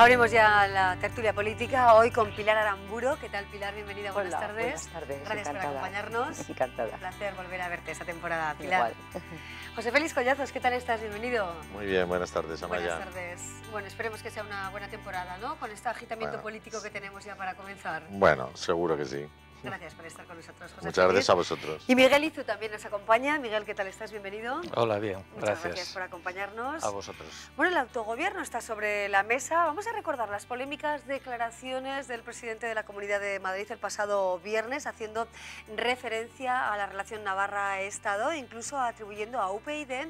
Abrimos ya la tertulia política, hoy con Pilar Aramburo. ¿Qué tal, Pilar? Bienvenida, buenas Hola, tardes. buenas tardes. Gracias Encantada. por acompañarnos. Encantada. Un placer volver a verte esta temporada, Pilar. Igual. José Félix Collazos, ¿qué tal estás? Bienvenido. Muy bien, buenas tardes, Amaya. Buenas tardes. Bueno, esperemos que sea una buena temporada, ¿no? Con este agitamiento político que tenemos ya para comenzar. Bueno, seguro que sí. Gracias por estar con nosotros, José Muchas Félix. gracias a vosotros. Y Miguel Izu también nos acompaña. Miguel, ¿qué tal estás? Bienvenido. Hola, bien, Muchas gracias por acompañarnos. A vosotros. Bueno, el autogobierno está sobre la mesa. Vamos a recordar las polémicas declaraciones del presidente de la Comunidad de Madrid el pasado viernes, haciendo referencia a la relación Navarra-Estado, incluso atribuyendo a UPyD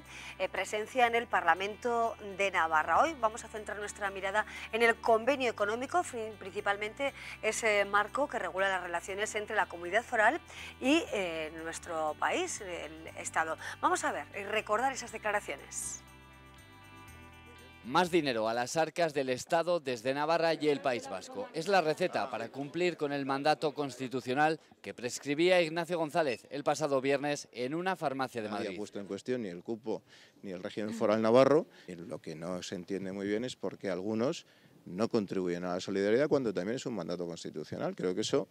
presencia en el Parlamento de Navarra. Hoy vamos a centrar nuestra mirada en el convenio económico, principalmente ese marco que regula las relaciones entre la comunidad foral y nuestro país, el Estado. Vamos a ver y recordar esas declaraciones. Más dinero a las arcas del Estado desde Navarra y el País Vasco. Es la receta para cumplir con el mandato constitucional que prescribía Ignacio González el pasado viernes en una farmacia de Madrid. Nadie ha puesto en cuestión ni el cupo ni el régimen foral navarro. Y lo que no se entiende muy bien es por qué algunos no contribuyen a la solidaridad cuando también es un mandato constitucional. Creo que eso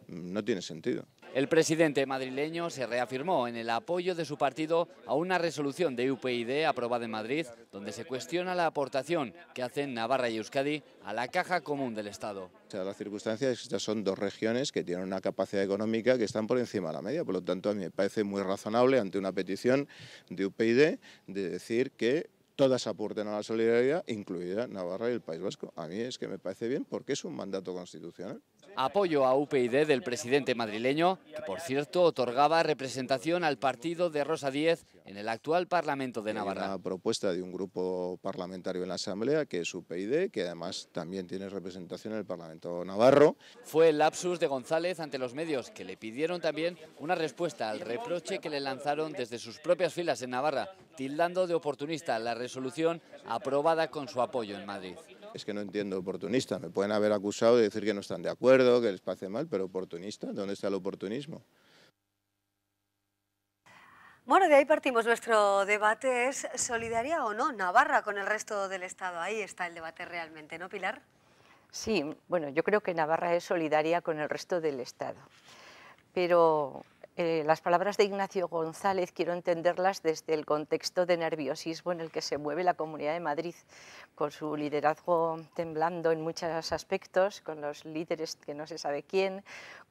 no tiene sentido. El presidente madrileño se reafirmó en el apoyo de su partido a una resolución de UPyD aprobada en Madrid, donde se cuestiona la aportación que hacen Navarra y Euskadi a la caja común del Estado. O sea, las circunstancias es que estas son dos regiones que tienen una capacidad económica que están por encima de la media. Por lo tanto, a mí me parece muy razonable ante una petición de UPyD de decir que todas aporten a la solidaridad, incluida Navarra y el País Vasco. A mí es que me parece bien porque es un mandato constitucional. Apoyo a UPyD del presidente madrileño, que por cierto otorgaba representación al partido de Rosa Díez en el actual Parlamento de Navarra. Hay una propuesta de un grupo parlamentario en la Asamblea, que es UPyD, que además también tiene representación en el Parlamento navarro. Fue el lapsus de González ante los medios, que le pidieron también una respuesta al reproche que le lanzaron desde sus propias filas en Navarra, tildando de oportunista la resolución aprobada con su apoyo en Madrid. Es que no entiendo oportunista. Me pueden haber acusado de decir que no están de acuerdo, que les parece mal, pero oportunista, ¿dónde está el oportunismo? Bueno, de ahí partimos. Nuestro debate es: ¿solidaria o no Navarra con el resto del Estado? Ahí está el debate realmente, ¿no, Pilar? Sí, bueno, yo creo que Navarra es solidaria con el resto del Estado, pero las palabras de Ignacio González quiero entenderlas desde el contexto de nerviosismo en el que se mueve la Comunidad de Madrid, con su liderazgo temblando en muchos aspectos, con los líderes que no se sabe quién,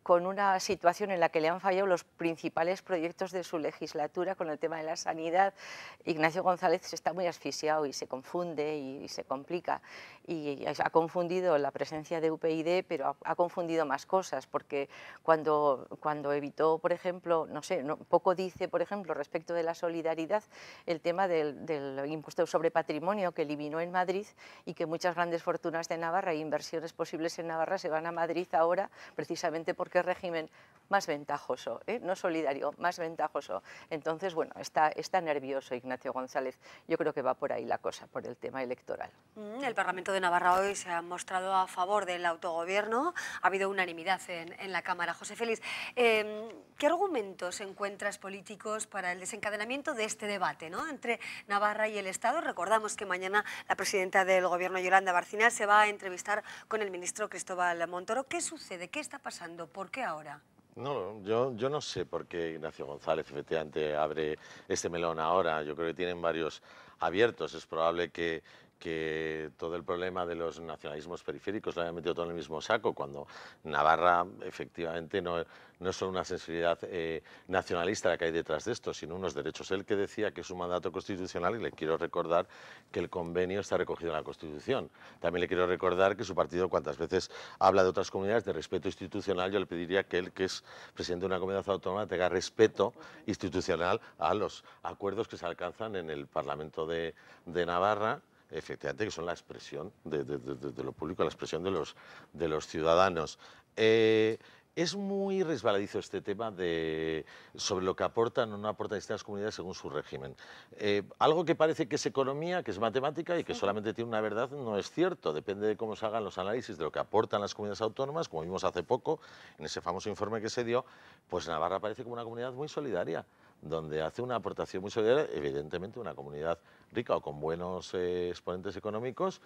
con una situación en la que le han fallado los principales proyectos de su legislatura con el tema de la sanidad. Ignacio González está muy asfixiado y se confunde y se complica, y ha confundido la presencia de UPyD, pero ha confundido más cosas, porque cuando evitó, por ejemplo, no sé, poco dice, por ejemplo, respecto de la solidaridad, el tema del impuesto sobre patrimonio que eliminó en Madrid, y que muchas grandes fortunas de Navarra e inversiones posibles en Navarra se van a Madrid ahora, precisamente porque es régimen más ventajoso, no solidario, más ventajoso. Entonces, bueno, está nervioso Ignacio González. Yo creo que va por ahí la cosa, por el tema electoral. El Parlamento de Navarra hoy se ha mostrado a favor del autogobierno. Ha habido unanimidad en la Cámara. José Félix, ¿qué argumentos encuentras políticos para el desencadenamiento de este debate, ¿no?, entre Navarra y el Estado? Recordamos que mañana la presidenta del Gobierno, Yolanda Bárcenas, se va a entrevistar con el ministro Cristóbal Montoro. ¿Qué sucede? ¿Qué está pasando? ¿Por qué ahora? No, yo no sé por qué Ignacio González efectivamente abre este melón ahora. Yo creo que tienen varios abiertos. Es probable que todo el problema de los nacionalismos periféricos lo hayan metido todo en el mismo saco, cuando Navarra efectivamente no es solo una sensibilidad nacionalista la que hay detrás de esto, sino unos derechos. Él que decía que es un mandato constitucional, y le quiero recordar que el convenio está recogido en la Constitución. También le quiero recordar que su partido, cuantas veces habla de otras comunidades de respeto institucional, yo le pediría que él, que es presidente de una comunidad autónoma, tenga respeto institucional a los acuerdos que se alcanzan en el Parlamento de Navarra, efectivamente, que son la expresión de lo público, la expresión de los ciudadanos. Es muy resbaladizo este tema sobre lo que aportan o no aportan distintas comunidades según su régimen. Algo que parece que es economía, que es matemática y que solamente tiene una verdad, no es cierto. Depende de cómo se hagan los análisis de lo que aportan las comunidades autónomas, como vimos hace poco en ese famoso informe que se dio, pues Navarra parece como una comunidad muy solidaria, donde hace una aportación muy solidaria, evidentemente una comunidad rica o con buenos exponentes económicos,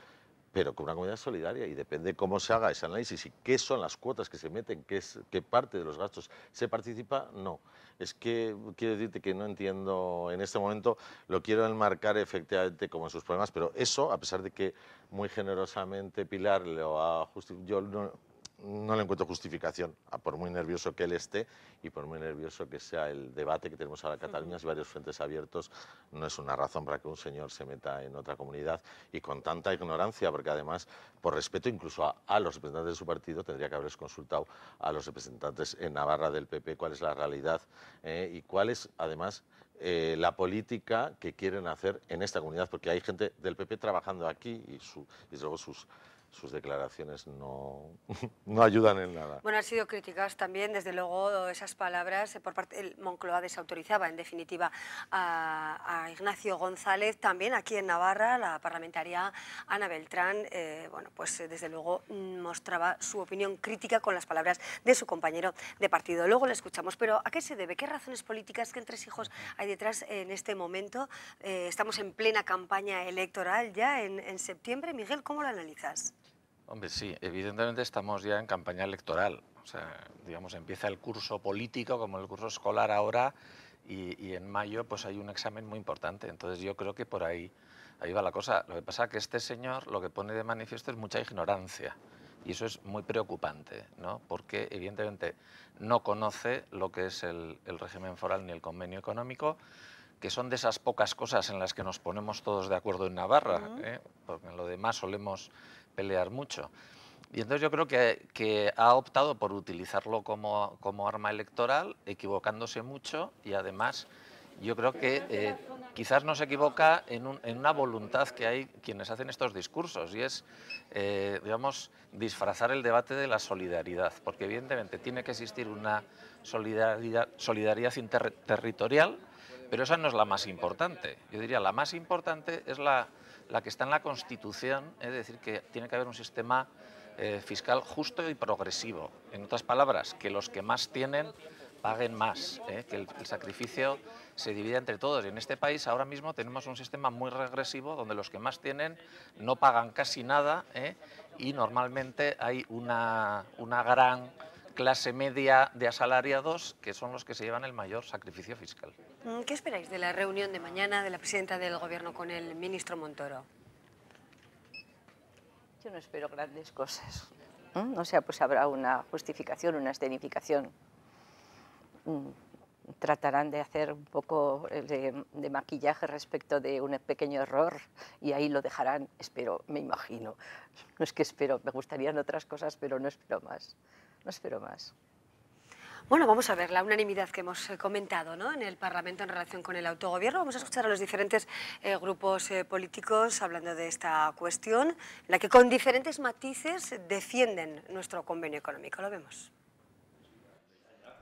pero con una comunidad solidaria, y depende cómo se haga ese análisis y qué son las cuotas que se meten, qué parte de los gastos se participa, no. Es que quiero decirte que no entiendo en este momento, lo quiero enmarcar efectivamente como en sus problemas, pero eso, a pesar de que muy generosamente Pilar lo ha justificado, no le encuentro justificación, por muy nervioso que él esté y por muy nervioso que sea el debate que tenemos ahora en Cataluña y varios frentes abiertos, no es una razón para que un señor se meta en otra comunidad y con tanta ignorancia, porque además, por respeto incluso a los representantes de su partido, tendría que haberles consultado a los representantes en Navarra del PP cuál es la realidad y cuál es, además, la política que quieren hacer en esta comunidad, porque hay gente del PP trabajando aquí y luego sus declaraciones no ayudan en nada. Bueno, han sido críticas también, desde luego, esas palabras por parte del Moncloa desautorizaba, en definitiva, a Ignacio González. También aquí en Navarra, la parlamentaria Ana Beltrán, bueno, pues desde luego mostraba su opinión crítica con las palabras de su compañero de partido. Luego le escuchamos, pero ¿a qué se debe? ¿Qué razones políticas, qué entresijos hay detrás en este momento? Estamos en plena campaña electoral ya en septiembre. Miguel, ¿cómo lo analizas? Hombre, sí, evidentemente estamos ya en campaña electoral. O sea, digamos, empieza el curso político como el curso escolar ahora y en mayo pues hay un examen muy importante. Entonces yo creo que por ahí va la cosa. Lo que pasa es que este señor lo que pone de manifiesto es mucha ignorancia y eso es muy preocupante, ¿no? Porque evidentemente no conoce lo que es el régimen foral ni el convenio económico, que son de esas pocas cosas en las que nos ponemos todos de acuerdo en Navarra, porque en lo demás solemos pelear mucho. Y entonces yo creo que ha optado por utilizarlo como arma electoral, equivocándose mucho, y además yo creo que quizás no se equivoca en una voluntad que hay quienes hacen estos discursos, y es, digamos, disfrazar el debate de la solidaridad, porque evidentemente tiene que existir una solidaridad interterritorial, pero esa no es la más importante. Yo diría la más importante es la que está en la Constitución, es decir, que tiene que haber un sistema fiscal justo y progresivo. En otras palabras, que los que más tienen paguen más, que el sacrificio se divida entre todos. Y en este país ahora mismo tenemos un sistema muy regresivo donde los que más tienen no pagan casi nada y normalmente hay una gran clase media de asalariados que son los que se llevan el mayor sacrificio fiscal. ¿Qué esperáis de la reunión de mañana de la presidenta del Gobierno con el ministro Montoro? Yo no espero grandes cosas. O sea, pues habrá una justificación, una escenificación. Tratarán de hacer un poco de maquillaje respecto de un pequeño error y ahí lo dejarán, espero, me imagino. No es que espero, me gustarían otras cosas, pero no espero más. No espero más. Bueno, vamos a ver la unanimidad que hemos comentado, ¿no?, en el Parlamento en relación con el autogobierno. Vamos a escuchar a los diferentes grupos políticos hablando de esta cuestión, en la que con diferentes matices defienden nuestro convenio económico. Lo vemos.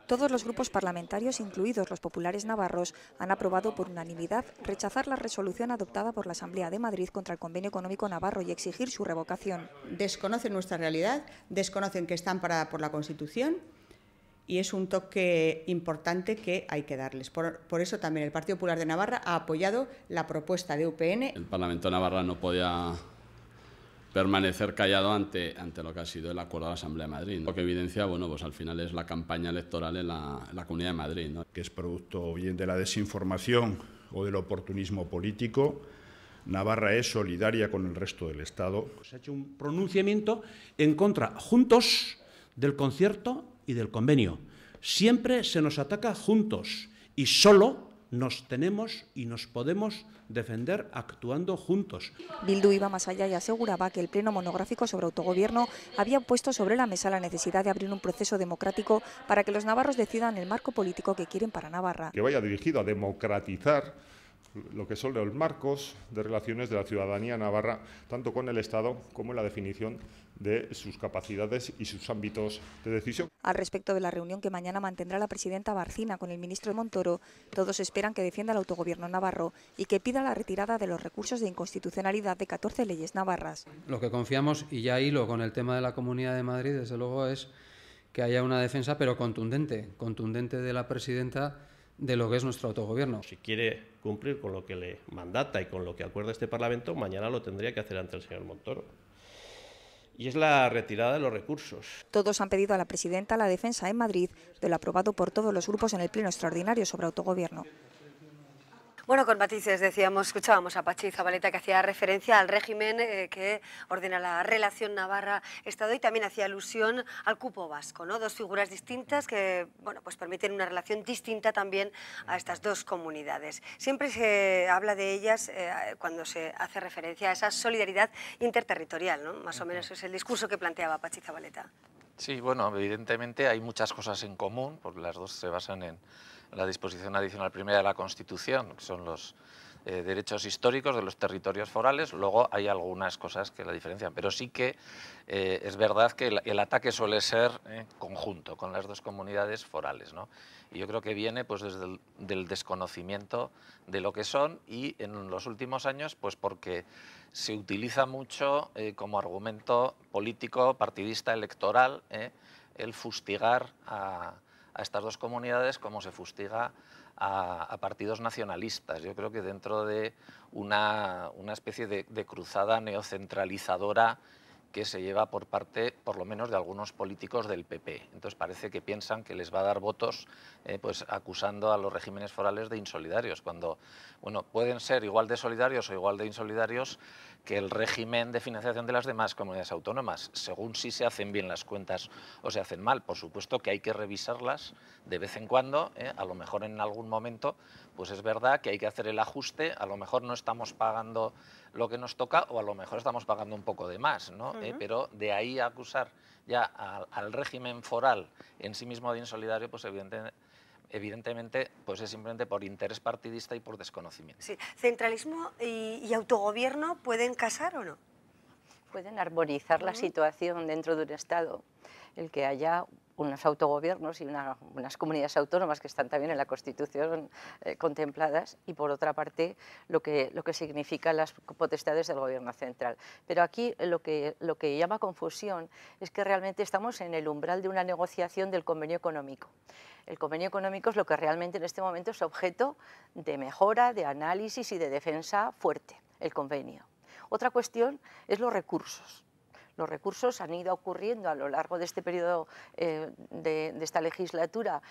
Todos los grupos parlamentarios, incluidos los populares navarros, han aprobado por unanimidad rechazar la resolución adoptada por la Asamblea de Madrid contra el Convenio Económico Navarro y exigir su revocación. Desconocen nuestra realidad, desconocen que está amparada por la Constitución y es un toque importante que hay que darles. Por eso también el Partido Popular de Navarra ha apoyado la propuesta de UPN. El Parlamento de Navarra no podía permanecer callado ante lo que ha sido el acuerdo de la Asamblea de Madrid, ¿no? Lo que evidencia, bueno, pues al final es la campaña electoral en la Comunidad de Madrid, ¿no? Que es producto bien de la desinformación o del oportunismo político. Navarra es solidaria con el resto del Estado. Se ha hecho un pronunciamiento en contra, juntos, del concierto y del convenio. Siempre se nos ataca juntos y solo nos tenemos y nos podemos defender actuando juntos. Bildu iba más allá y aseguraba que el pleno monográfico sobre autogobierno había puesto sobre la mesa la necesidad de abrir un proceso democrático para que los navarros decidan el marco político que quieren para Navarra. Que vaya dirigido a democratizar lo que son los marcos de relaciones de la ciudadanía navarra, tanto con el Estado como en la definición de sus capacidades y sus ámbitos de decisión. Al respecto de la reunión que mañana mantendrá la presidenta Barcina con el ministro Montoro, todos esperan que defienda el autogobierno navarro y que pida la retirada de los recursos de inconstitucionalidad de 14 leyes navarras. Lo que confiamos, y ya hilo con el tema de la Comunidad de Madrid, desde luego es que haya una defensa, pero contundente de la presidenta de lo que es nuestro autogobierno. Si quiere cumplir con lo que le mandata y con lo que acuerda este Parlamento, mañana lo tendría que hacer ante el señor Montoro. y es la retirada de los recursos. Todos han pedido a la presidenta la defensa en Madrid de lo aprobado por todos los grupos en el Pleno Extraordinario sobre autogobierno. Bueno, con matices escuchábamos a Patxi Zabaleta, que hacía referencia al régimen que ordena la relación Navarra-Estado y también hacía alusión al cupo vasco, ¿no? Dos figuras distintas que, bueno, pues permiten una relación distinta también a estas dos comunidades. Siempre se habla de ellas cuando se hace referencia a esa solidaridad interterritorial, ¿no? Más o menos es el discurso que planteaba Patxi Zabaleta. Sí, bueno, evidentemente hay muchas cosas en común, porque las dos se basan en la disposición adicional primera de la Constitución, que son los derechos históricos de los territorios forales. Luego hay algunas cosas que la diferencian, pero sí que es verdad que el ataque suele ser conjunto con las dos comunidades forales, ¿no? Y yo creo que viene pues desde el desconocimiento de lo que son, y en los últimos años pues porque se utiliza mucho como argumento político, partidista, electoral, el fustigar a estas dos comunidades como se fustiga a partidos nacionalistas. Yo creo que dentro de una especie de cruzada neocentralizadora que se lleva por parte, por lo menos, de algunos políticos del PP. Entonces parece que piensan que les va a dar votos pues acusando a los regímenes forales de insolidarios, cuando bueno, pueden ser igual de solidarios o igual de insolidarios que el régimen de financiación de las demás comunidades autónomas, según si se hacen bien las cuentas o se hacen mal. Por supuesto que hay que revisarlas de vez en cuando, a lo mejor en algún momento, pues es verdad que hay que hacer el ajuste, a lo mejor no estamos pagando lo que nos toca o a lo mejor estamos pagando un poco de más, ¿no? Pero de ahí a acusar ya al régimen foral en sí mismo de insolidario, pues evidentemente pues es simplemente por interés partidista y por desconocimiento. Sí. ¿Centralismo y autogobierno pueden casar o no? Pueden armonizar la situación dentro de un Estado, el que haya unos autogobiernos y unas comunidades autónomas que están también en la Constitución contempladas, y por otra parte lo que significan las potestades del Gobierno central. Pero aquí lo que llama confusión es que realmente estamos en el umbral de una negociación del convenio económico. El convenio económico es lo que realmente en este momento es objeto de mejora, de análisis y de defensa fuerte, el convenio. Otra cuestión es los recursos. Los recursos han ido ocurriendo a lo largo de este periodo de esta legislatura,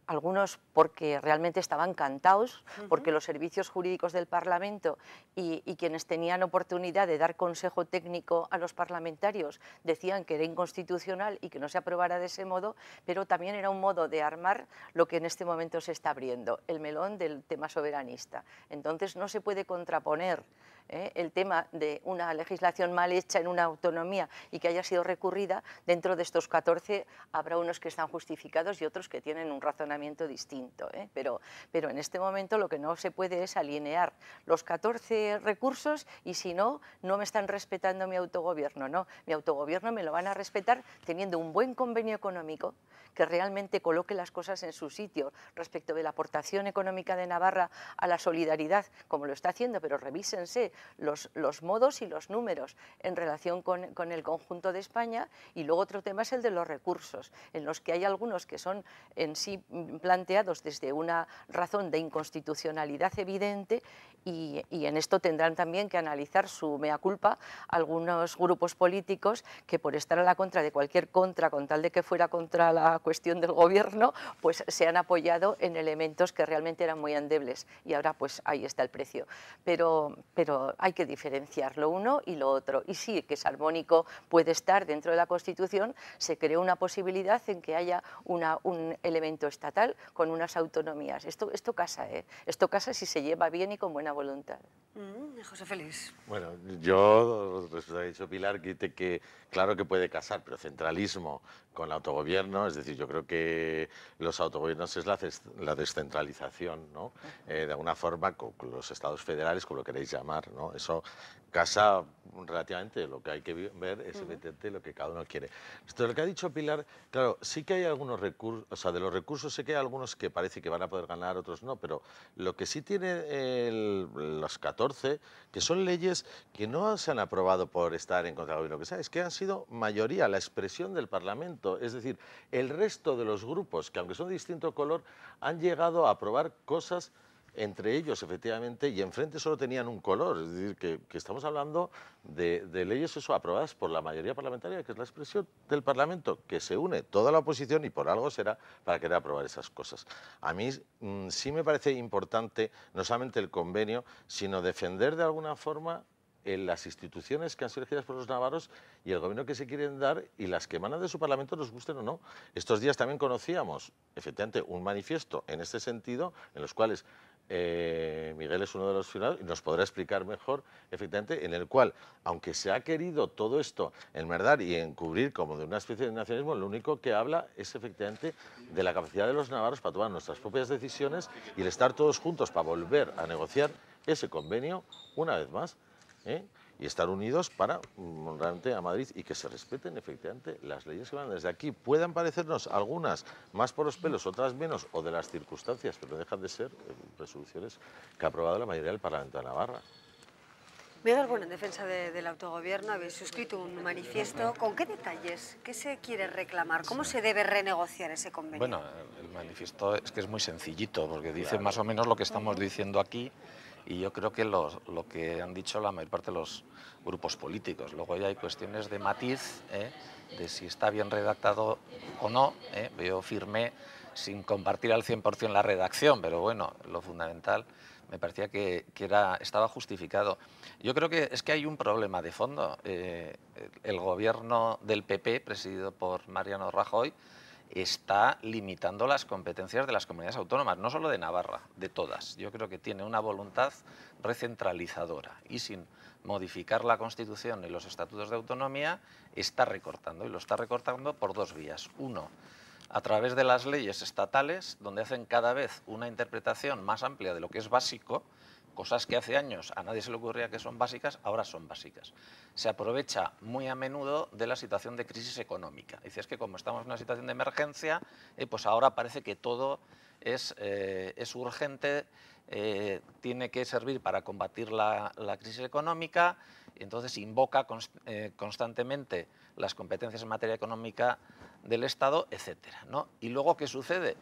algunos porque realmente estaban cantados, porque los servicios jurídicos del Parlamento y quienes tenían oportunidad de dar consejo técnico a los parlamentarios decían que era inconstitucional y que no se aprobara de ese modo, pero también era un modo de armar lo que en este momento se está abriendo, el melón del tema soberanista. Entonces no se puede contraponer el tema de una legislación mal hecha en una autonomía y que haya sido recurrida. Dentro de estos 14 habrá unos que están justificados y otros que tienen un razonamiento distinto, pero en este momento lo que no se puede es alinear los 14 recursos y si no, no me están respetando mi autogobierno. No, mi autogobierno me lo van a respetar teniendo un buen convenio económico que realmente coloque las cosas en su sitio respecto de la aportación económica de Navarra a la solidaridad, como lo está haciendo, pero revísense los modos y los números en relación con el conjunto de España. Y luego otro tema es el de los recursos, en los que hay algunos que son en sí planteados desde una razón de inconstitucionalidad evidente, y en esto tendrán también que analizar su mea culpa algunos grupos políticos que por estar a la contra de cualquier contra, con tal de que fuera contra la cuestión del gobierno, pues se han apoyado en elementos que realmente eran muy endebles, y ahora pues ahí está el precio. Pero hay que diferenciar lo uno y lo otro, y sí que es armónico, puede estar dentro de la Constitución. Se creó una posibilidad en que haya un elemento estatal con unas autonomías. Esto casa, esto casa si se lleva bien y con buena voluntad. José Félix. Bueno, yo, respecto a lo que ha dicho Pilar, que claro que puede casar, pero centralismo con el autogobierno, es decir, yo creo que los autogobiernos es la descentralización, ¿no? De alguna forma con los estados federales, como lo queréis llamar, ¿no? Eso casa relativamente, lo que hay que ver es evidentemente lo que cada uno quiere. Esto, lo que ha dicho Pilar, claro, sí que hay algunos recursos, o sea, de los recursos sé que hay algunos que parece que van a poder ganar, otros no, pero lo que sí tiene los 14, que son leyes que no se han aprobado por estar en contra del gobierno, que sabes, que han sido mayoría, la expresión del Parlamento, es decir, el resto de los grupos, que aunque son de distinto color, han llegado a aprobar cosas entre ellos, efectivamente, y enfrente solo tenían un color. Es decir, que estamos hablando de leyes aprobadas por la mayoría parlamentaria, que es la expresión del Parlamento, que se une toda la oposición y por algo será para querer aprobar esas cosas. A mí sí me parece importante no solamente el convenio, sino defender de alguna forma las instituciones que han sido elegidas por los navarros y el gobierno que se quieren dar y las que emanan de su Parlamento, nos gusten o no. Estos días también conocíamos, efectivamente, un manifiesto en este sentido, en los cuales Miguel es uno de los firmantes y nos podrá explicar mejor, efectivamente, en el cual, aunque se ha querido todo esto enmerdar y encubrir como de una especie de nacionalismo, lo único que habla es efectivamente de la capacidad de los navarros para tomar nuestras propias decisiones y el estar todos juntos para volver a negociar ese convenio una vez más. Y estar unidos para realmente a Madrid y que se respeten efectivamente las leyes que van desde aquí. Puedan parecernos algunas más por los pelos, otras menos, o de las circunstancias, pero dejan de ser resoluciones que ha aprobado la mayoría del Parlamento de Navarra. Miguel, bueno, en defensa del autogobierno habéis suscrito un manifiesto. ¿Con qué detalles? ¿Qué se quiere reclamar? ¿Cómo se debe renegociar ese convenio? Bueno, el manifiesto es que es muy sencillito, porque dice más o menos lo que estamos diciendo aquí. Y yo creo que lo que han dicho la mayor parte de los grupos políticos. Luego ya hay cuestiones de matiz, de si está bien redactado o no. Yo firmé sin compartir al 100% la redacción, pero bueno, lo fundamental me parecía que estaba justificado. Yo creo que es que hay un problema de fondo. El gobierno del PP, presidido por Mariano Rajoy, está limitando las competencias de las comunidades autónomas, no solo de Navarra, de todas. Yo creo que tiene una voluntad recentralizadora y sin modificar la Constitución y los estatutos de autonomía está recortando, y lo está recortando por dos vías. Uno, a través de las leyes estatales, donde hacen cada vez una interpretación más amplia de lo que es básico, cosas que hace años a nadie se le ocurría que son básicas, ahora son básicas. Se aprovecha muy a menudo de la situación de crisis económica. Dice, es que como estamos en una situación de emergencia, pues ahora parece que todo es urgente, tiene que servir para combatir la crisis económica, y entonces invoca constantemente las competencias en materia económica del Estado, etcétera, ¿no? Y luego, ¿qué sucede?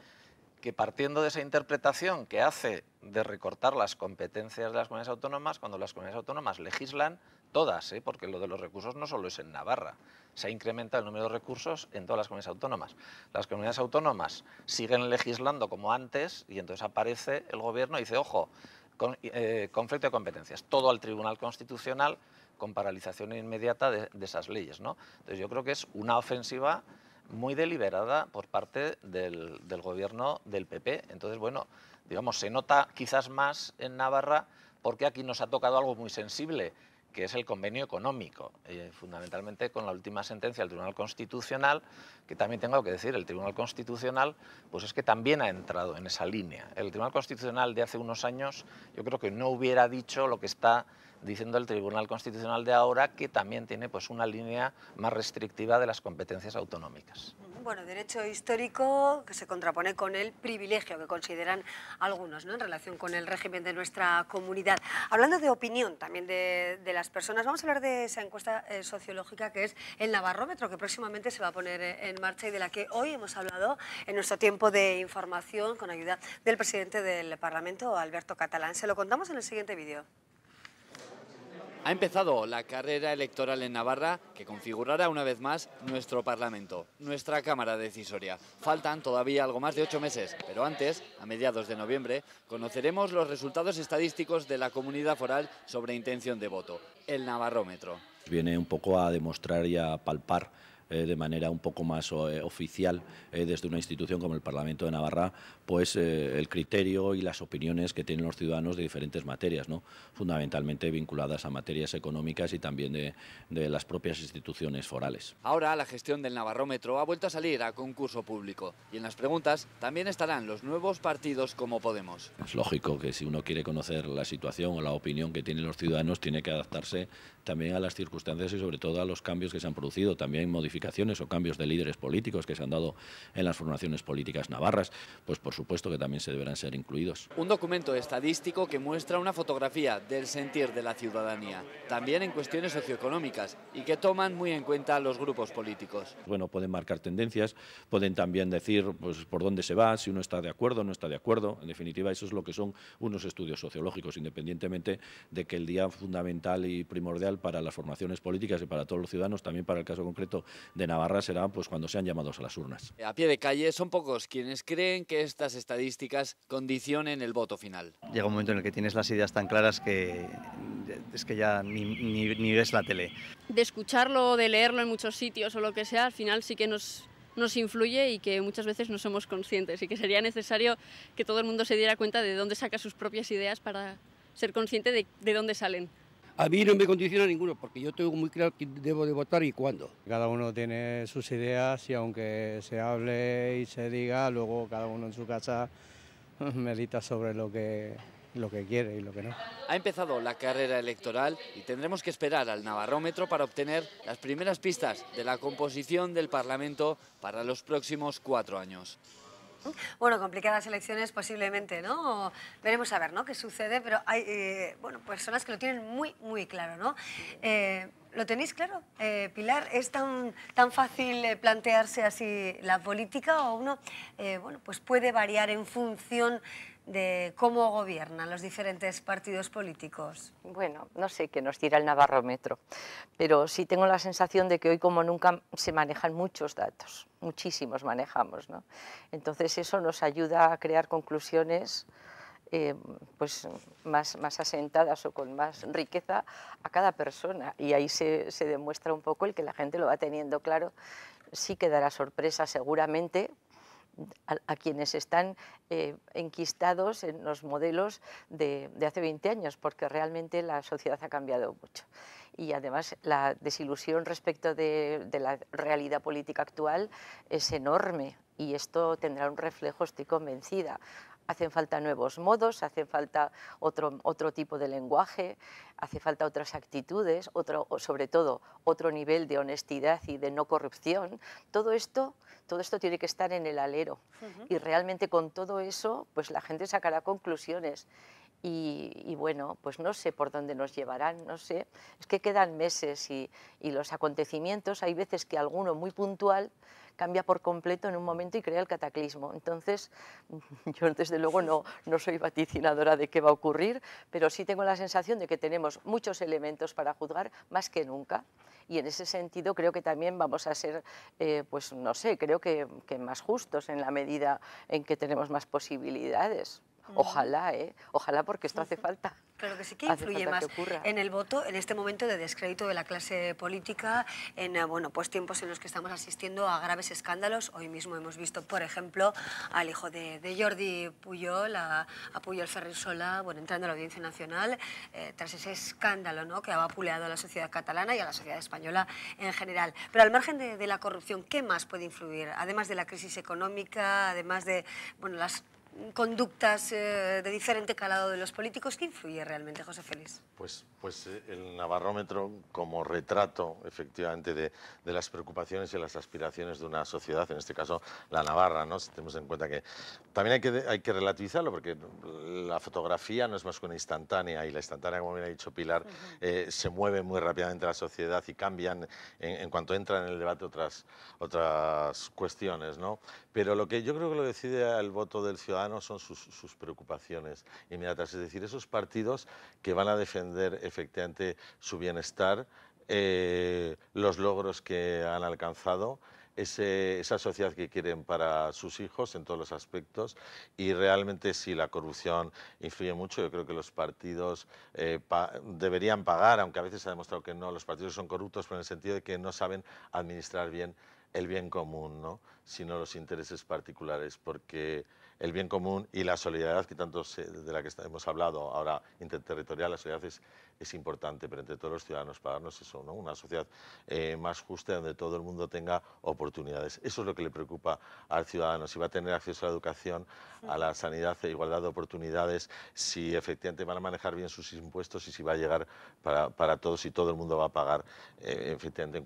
Que partiendo de esa interpretación que hace de recortar las competencias de las comunidades autónomas, cuando las comunidades autónomas legislan, todas, porque lo de los recursos no solo es en Navarra, se ha incrementado el número de recursos en todas las comunidades autónomas. Las comunidades autónomas siguen legislando como antes y entonces aparece el gobierno y dice, ojo, conflicto de competencias, todo al Tribunal Constitucional con paralización inmediata de esas leyes, ¿no? Entonces yo creo que es una ofensiva muy deliberada por parte del gobierno del PP. Entonces, bueno, digamos, se nota quizás más en Navarra porque aquí nos ha tocado algo muy sensible, que es el convenio económico, fundamentalmente con la última sentencia del Tribunal Constitucional, que también tengo que decir, el Tribunal Constitucional, pues es que también ha entrado en esa línea. El Tribunal Constitucional de hace unos años, yo creo que no hubiera dicho lo que está diciendo el Tribunal Constitucional de ahora, que también tiene pues una línea más restrictiva de las competencias autonómicas. Bueno, derecho histórico que se contrapone con el privilegio que consideran algunos, ¿no?, en relación con el régimen de nuestra comunidad. Hablando de opinión también de las personas, vamos a hablar de esa encuesta sociológica que es el Navarrómetro, que próximamente se va a poner en marcha y de la que hoy hemos hablado en nuestro tiempo de información con ayuda del presidente del Parlamento, Alberto Catalán. Se lo contamos en el siguiente vídeo. Ha empezado la carrera electoral en Navarra que configurará una vez más nuestro Parlamento, nuestra Cámara Decisoria. Faltan todavía algo más de 8 meses, pero antes, a mediados de noviembre, conoceremos los resultados estadísticos de la Comunidad Foral sobre intención de voto, el Navarrómetro. Viene un poco a demostrar y a palpar de manera un poco más oficial desde una institución como el Parlamento de Navarra, pues el criterio y las opiniones que tienen los ciudadanos de diferentes materias, ¿no?, fundamentalmente vinculadas a materias económicas y también de las propias instituciones forales. Ahora la gestión del Navarrómetro ha vuelto a salir a concurso público y en las preguntas también estarán los nuevos partidos como Podemos. Es lógico que si uno quiere conocer la situación o la opinión que tienen los ciudadanos, tiene que adaptarse también a las circunstancias y sobre todo a los cambios que se han producido, también modificaciones modificaciones o cambios de líderes políticos que se han dado en las formaciones políticas navarras, pues por supuesto que también se deberán ser incluidos. Un documento estadístico que muestra una fotografía del sentir de la ciudadanía, también en cuestiones socioeconómicas, y que toman muy en cuenta los grupos políticos. Bueno, pueden marcar tendencias, pueden también decir pues, por dónde se va, si uno está de acuerdo o no está de acuerdo. En definitiva, eso es lo que son unos estudios sociológicos, independientemente de que el día fundamental y primordial para las formaciones políticas y para todos los ciudadanos, también para el caso concreto de Navarra, será pues, cuando sean llamados a las urnas. A pie de calle son pocos quienes creen que estas estadísticas condicionen el voto final. Llega un momento en el que tienes las ideas tan claras que es que ya ni ves la tele. De escucharlo, de leerlo en muchos sitios o lo que sea, al final sí que nos influye y que muchas veces no somos conscientes y que sería necesario que todo el mundo se diera cuenta de dónde saca sus propias ideas para ser consciente de dónde salen. A mí no me condiciona ninguno, porque yo tengo muy claro quién debo de votar y cuándo. Cada uno tiene sus ideas y aunque se hable y se diga, luego cada uno en su casa medita sobre lo que quiere y lo que no. Ha empezado la carrera electoral y tendremos que esperar al Navarrómetro para obtener las primeras pistas de la composición del Parlamento para los próximos 4 años. Bueno, complicadas elecciones posiblemente, ¿no? Veremos a ver, ¿no?, qué sucede, pero hay bueno, personas que lo tienen muy claro, ¿no? ¿Lo tenéis claro, Pilar? ¿Es tan fácil plantearse así la política o uno bueno, pues puede variar en función de cómo gobiernan los diferentes partidos políticos? Bueno, no sé qué nos dirá el Navarrómetro, pero sí tengo la sensación de que hoy como nunca se manejan muchos datos, muchísimos manejamos, ¿no? Entonces eso nos ayuda a crear conclusiones pues más asentadas o con más riqueza a cada persona, y ahí se demuestra un poco el que la gente lo va teniendo claro. Sí que dará sorpresa seguramente a quienes están enquistados en los modelos de hace 20 años, porque realmente la sociedad ha cambiado mucho. Y además la desilusión respecto de la realidad política actual es enorme, y esto tendrá un reflejo, estoy convencida. Hacen falta nuevos modos, hace falta otro tipo de lenguaje, hace falta otras actitudes, sobre todo otro nivel de honestidad y de no corrupción. Todo esto tiene que estar en el alero. Y realmente con todo eso pues la gente sacará conclusiones. Y bueno, pues no sé por dónde nos llevarán, no sé. Es que quedan meses y los acontecimientos, hay veces que alguno muy puntual cambia por completo en un momento y crea el cataclismo. Entonces, yo desde luego no soy vaticinadora de qué va a ocurrir, pero sí tengo la sensación de que tenemos muchos elementos para juzgar más que nunca. Y en ese sentido creo que también vamos a ser, pues no sé, creo que más justos en la medida en que tenemos más posibilidades. Ojalá, ojalá, porque esto hace falta. Claro que sí, que influye más en el voto en este momento de descrédito de la clase política, en bueno, pues tiempos en los que estamos asistiendo a graves escándalos. Hoy mismo hemos visto, por ejemplo, al hijo de Jordi Pujol, a Pujol Ferrer-Sola, bueno, entrando a la Audiencia Nacional, tras ese escándalo, ¿no?, que ha vapuleado a la sociedad catalana y a la sociedad española en general. Pero al margen de la corrupción, ¿qué más puede influir? Además de la crisis económica, además de bueno, las conductas de diferente calado de los políticos, ¿qué influye realmente, José Félix? Pues el Navarrómetro como retrato efectivamente de las preocupaciones y las aspiraciones de una sociedad, en este caso la navarra, ¿no? Si tenemos en cuenta que también hay que relativizarlo, porque la fotografía no es más que una instantánea, y la instantánea, como bien ha dicho Pilar, se mueve muy rápidamente la sociedad y cambian en cuanto entran en el debate otras cuestiones, ¿no? Pero lo que yo creo que lo decide el voto del ciudadano son sus preocupaciones inmediatas, es decir, esos partidos que van a defender efectivamente su bienestar, los logros que han alcanzado, esa sociedad que quieren para sus hijos en todos los aspectos. Y realmente sí, la corrupción influye mucho. Yo creo que los partidos deberían pagar, aunque a veces se ha demostrado que no, los partidos son corruptos, pero en el sentido de que no saben administrar bien el bien común, ¿no?, sino los intereses particulares, porque el bien común y la solidaridad, que tanto de la que hemos hablado ahora, interterritorial, la solidaridad es importante, pero entre todos los ciudadanos pagarnos eso, ¿no?, una sociedad más justa, donde todo el mundo tenga oportunidades. Eso es lo que le preocupa al ciudadano, si va a tener acceso a la educación, a la sanidad, a igualdad de oportunidades, si efectivamente van a manejar bien sus impuestos y si va a llegar para todos y todo el mundo va a pagar efectivamente en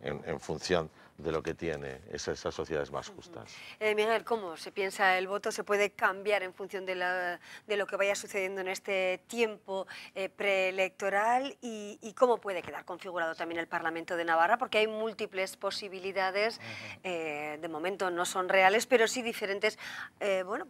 en función de lo que tiene esas sociedades más justas. Miguel, ¿cómo se piensa el voto? ¿Se puede cambiar en función de lo que vaya sucediendo en este tiempo preelectoral? ¿Y cómo puede quedar configurado también el Parlamento de Navarra? Porque hay múltiples posibilidades, de momento no son reales, pero sí diferentes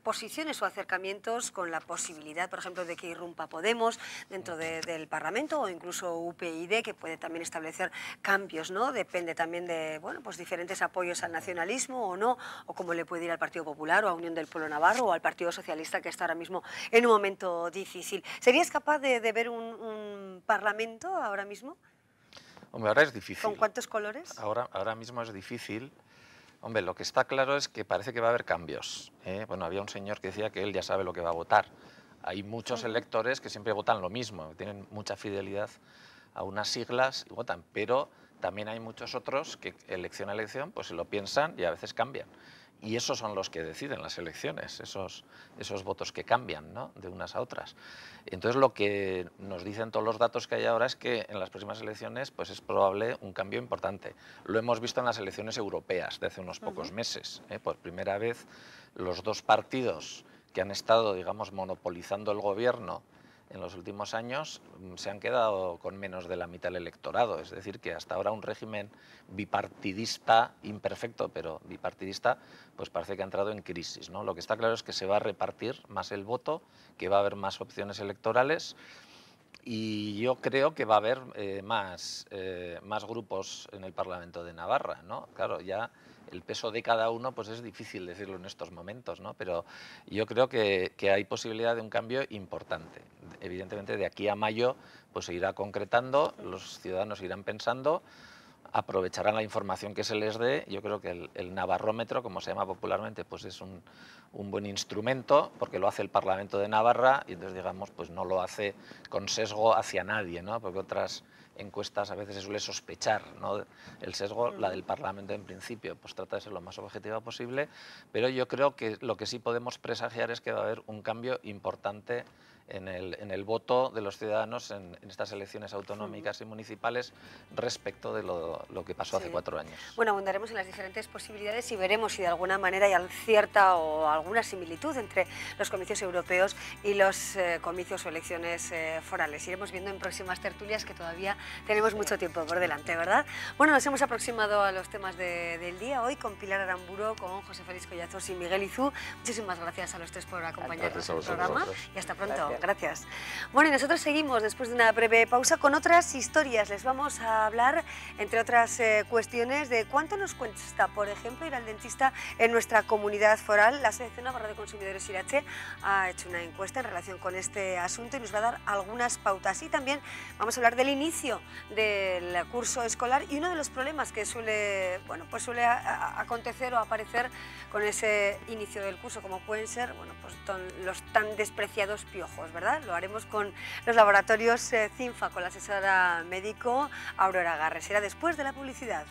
posiciones o acercamientos con la posibilidad, por ejemplo, de que irrumpa Podemos dentro del Parlamento, o incluso UPyD, que puede también establecer cambios, ¿no? Depende también de diferentes apoyos al nacionalismo o no, o cómo le puede ir al Partido Popular o a Unión del Pueblo Navarro o al Partido Socialista, que está ahora mismo en un momento difícil. ¿Serías capaz de ver un Parlamento ahora mismo? Hombre, ahora es difícil. ¿Con cuántos colores? Ahora mismo es difícil. Hombre, lo que está claro es que parece que va a haber cambios. Bueno, había un señor que decía que él ya sabe lo que va a votar. Hay muchos electores que siempre votan lo mismo, tienen mucha fidelidad a unas siglas y votan, pero también hay muchos otros que elección a elección pues se lo piensan y a veces cambian. Y esos son los que deciden las elecciones, esos votos que cambian, ¿no?, de unas a otras. Entonces lo que nos dicen todos los datos que hay ahora es que en las próximas elecciones pues es probable un cambio importante. Lo hemos visto en las elecciones europeas de hace unos pocos meses. Por primera vez los dos partidos que han estado, digamos, monopolizando el gobierno en los últimos años se han quedado con menos de la mitad del electorado, es decir, que hasta ahora un régimen bipartidista, imperfecto, pero bipartidista, pues parece que ha entrado en crisis, ¿no? Lo que está claro es que se va a repartir más el voto, que va a haber más opciones electorales y yo creo que va a haber más grupos en el Parlamento de Navarra, ¿no? Claro, ya el peso de cada uno pues es difícil decirlo en estos momentos, ¿no? Pero yo creo que hay posibilidad de un cambio importante. Evidentemente de aquí a mayo pues se irá concretando, los ciudadanos irán pensando, aprovecharán la información que se les dé. Yo creo que el navarrómetro, como se llama popularmente, pues es un buen instrumento porque lo hace el Parlamento de Navarra y entonces, digamos, pues no lo hace con sesgo hacia nadie, ¿no? Porque otras encuestas a veces se suele sospechar, ¿no?, el sesgo. La del Parlamento en principio pues trata de ser lo más objetiva posible, pero yo creo que lo que sí podemos presagiar es que va a haber un cambio importante en el voto de los ciudadanos en estas elecciones autonómicas y municipales respecto de lo que pasó hace 4 años. Bueno, abundaremos en las diferentes posibilidades y veremos si de alguna manera hay cierta o alguna similitud entre los comicios europeos y los comicios o elecciones forales. Iremos viendo en próximas tertulias, que todavía tenemos mucho tiempo por delante, ¿verdad? Bueno, nos hemos aproximado a los temas del día hoy con Pilar Aramburo, con José Félix Collazos y Miguel Izú. Muchísimas gracias a los tres por acompañarnos en el programa y hasta pronto. Gracias. Bueno, y nosotros seguimos después de una breve pausa con otras historias. Les vamos a hablar, entre otras cuestiones, de cuánto nos cuesta, por ejemplo, ir al dentista en nuestra comunidad foral. La Asociación Navarra de Consumidores Irache ha hecho una encuesta en relación con este asunto y nos va a dar algunas pautas. Y también vamos a hablar del inicio del curso escolar y uno de los problemas que suele acontecer o aparecer con ese inicio del curso, como pueden ser los tan despreciados piojos, ¿verdad? Lo haremos con los laboratorios CINFA, con la asesora médico Aurora Garres. Será después de la publicidad.